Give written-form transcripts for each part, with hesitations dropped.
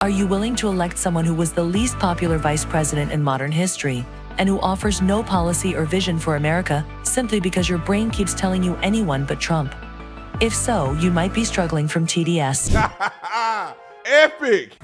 Are you willing to elect someone who was the least popular vice president in modern history, and who offers no policy or vision for America simply because your brain keeps telling you anyone but Trump? If so, you might be struggling from TDS. Epic!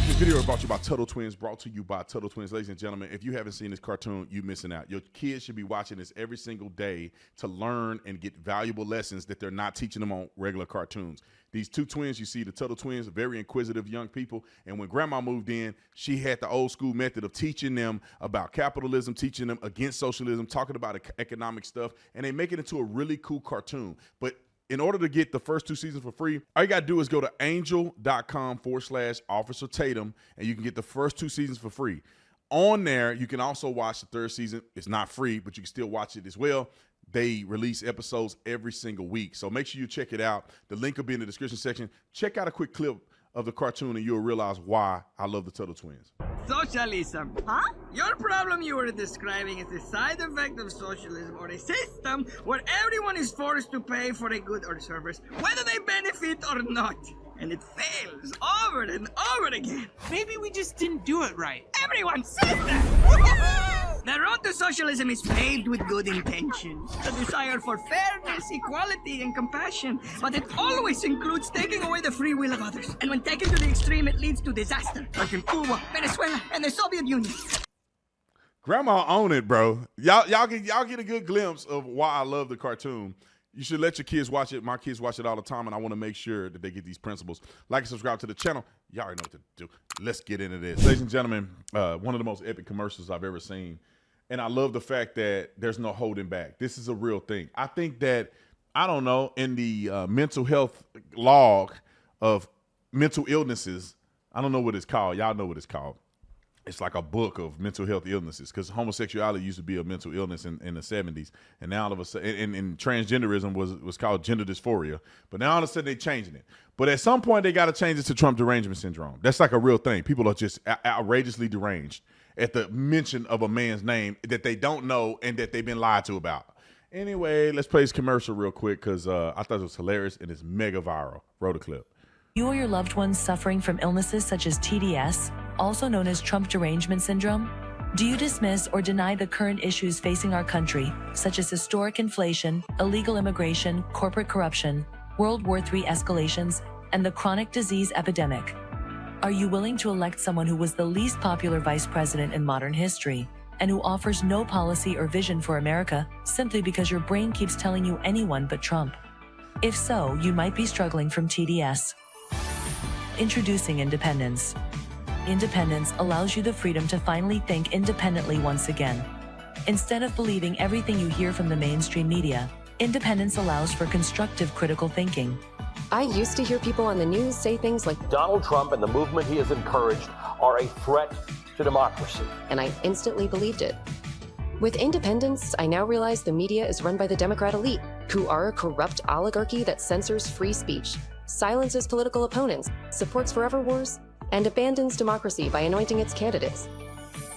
This video is brought to you by Tuttle Twins, brought to you by Tuttle Twins. Ladies and gentlemen, if you haven't seen this cartoon, you're missing out. Your kids should be watching this every single day to learn and get valuable lessons that they're not teaching them on regular cartoons. These two twins, you see the Tuttle Twins, very inquisitive young people. And when grandma moved in, she had the old school method of teaching them about capitalism, teaching them against socialism, talking about economic stuff, and they make it into a really cool cartoon. But in order to get the first 2 seasons for free, all you got to do is go to angel.com/Officer Tatum, and you can get the first 2 seasons for free. On there, you can also watch the 3rd season. It's not free, but you can still watch it as well. They release episodes every single week. So make sure you check it out. The link will be in the description section. Check out a quick clip of the cartoon, and you'll realize why I love the Tuttle Twins. Socialism. Huh? Your problem you were describing is the side effect of socialism, or a system where everyone is forced to pay for a good or service, whether they benefit or not. And it fails over and over again. Maybe we just didn't do it right. Everyone says that! The road to socialism is paved with good intentions, the desire for fairness, equality, and compassion. But it always includes taking away the free will of others. And when taken to the extreme, it leads to disaster, like in Cuba, Venezuela, and the Soviet Union. Grandma own it, bro. Y'all get a good glimpse of why I love the cartoon. You should let your kids watch it. My kids watch it all the time, and I want to make sure that they get these principles. Like and subscribe to the channel. Y'all already know what to do. Let's get into this. Ladies and gentlemen, one of the most epic commercials I've ever seen. And I love the fact that there's no holding back. This is a real thing. I think that, I don't know, in the mental health log of mental illnesses, I don't know what it's called. Y'all know what it's called. It's like a book of mental health illnesses, because homosexuality used to be a mental illness in the 70s. And now all of a sudden, and transgenderism was called gender dysphoria. But now all of a sudden they're changing it. But at some point they got to change it to Trump derangement syndrome. That's like a real thing. People are just outrageously deranged at the mention of a man's name that they don't know and that they've been lied to about. Anyway, let's play this commercial real quick, because I thought it was hilarious and it's mega viral. Roll the clip. You or your loved ones suffering from illnesses such as TDS, also known as Trump derangement syndrome? Do you dismiss or deny the current issues facing our country, such as historic inflation, illegal immigration, corporate corruption, World War III escalations, and the chronic disease epidemic? Are you willing to elect someone who was the least popular vice president in modern history, and who offers no policy or vision for America simply because your brain keeps telling you anyone but Trump? If so, you might be struggling from TDS. Introducing independence. Independence allows you the freedom to finally think independently once again. Instead of believing everything you hear from the mainstream media, independence allows for constructive critical thinking. I used to hear people on the news say things like, Donald Trump and the movement he has encouraged are a threat to democracy. and I instantly believed it. With independence, I now realize the media is run by the Democrat elite, who are a corrupt oligarchy that censors free speech, silences political opponents, supports forever wars, and abandons democracy by anointing its candidates.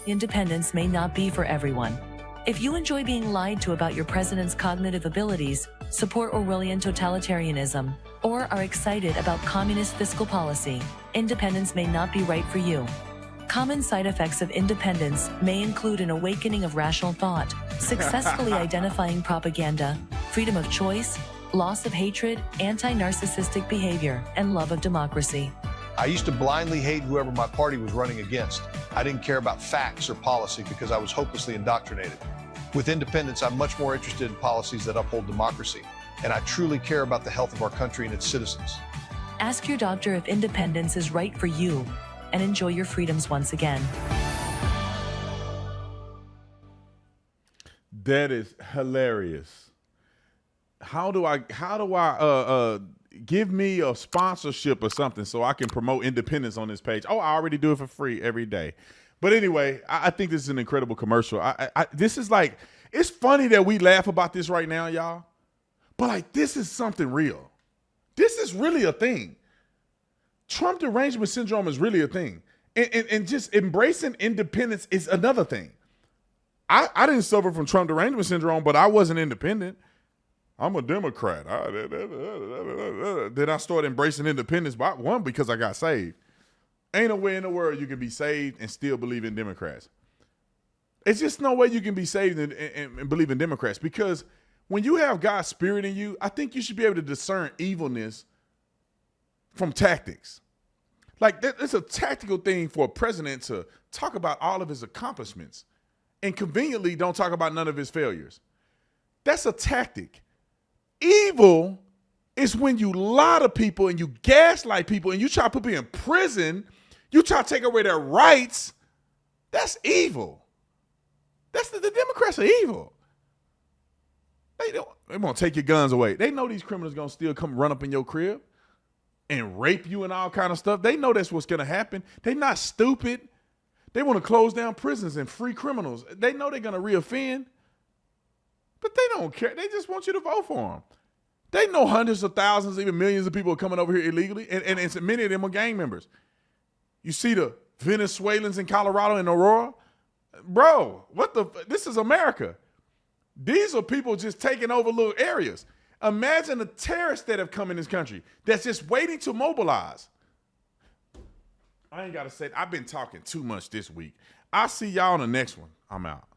Independence may not be for everyone. If you enjoy being lied to about your president's cognitive abilities, support Orwellian totalitarianism, or are excited about communist fiscal policy, independence may not be right for you. Common side effects of independence may include an awakening of rational thought, successfully identifying propaganda, freedom of choice, loss of hatred, anti-narcissistic behavior, and love of democracy. I used to blindly hate whoever my party was running against. I didn't care about facts or policy because I was hopelessly indoctrinated. With independence, I'm much more interested in policies that uphold democracy, and I truly care about the health of our country and its citizens. Ask your doctor if independence is right for you, and enjoy your freedoms once again. That is hilarious. How do I give me a sponsorship or something so I can promote independence on this page? Oh, I already do it for free every day. But anyway, I think this is an incredible commercial. This is like, it's funny that we laugh about this right now, y'all. But like, this is something real. This is really a thing. Trump derangement syndrome is really a thing. And just embracing independence is another thing. I didn't suffer from Trump derangement syndrome, but I wasn't independent. I'm a Democrat. Then I started embracing independence, because I got saved. Ain't no way in the world you can be saved and still believe in Democrats. It's just no way you can be saved and believe in Democrats, because when you have God's spirit in you, I think you should be able to discern evilness from tactics. Like, it's a tactical thing for a president to talk about all of his accomplishments and conveniently don't talk about none of his failures. That's a tactic. Evil is when you lie to people and you gaslight people and you try to put people in prison. You try to take away their rights. That's evil. The Democrats are evil. They want to take your guns away. They know these criminals going to still come run up in your crib and rape you and all kind of stuff. They know that's what's going to happen. They're not stupid. They want to close down prisons and free criminals. They know they're going to reoffend, but they don't care. They just want you to vote for them. They know hundreds of thousands, even millions of people are coming over here illegally, and many of them are gang members. You see the Venezuelans in Colorado and Aurora? Bro, this is America. These are people just taking over little areas. Imagine the terrorists that have come in this country that's just waiting to mobilize. I ain't got to say, I've been talking too much this week. I'll see y'all on the next one. I'm out.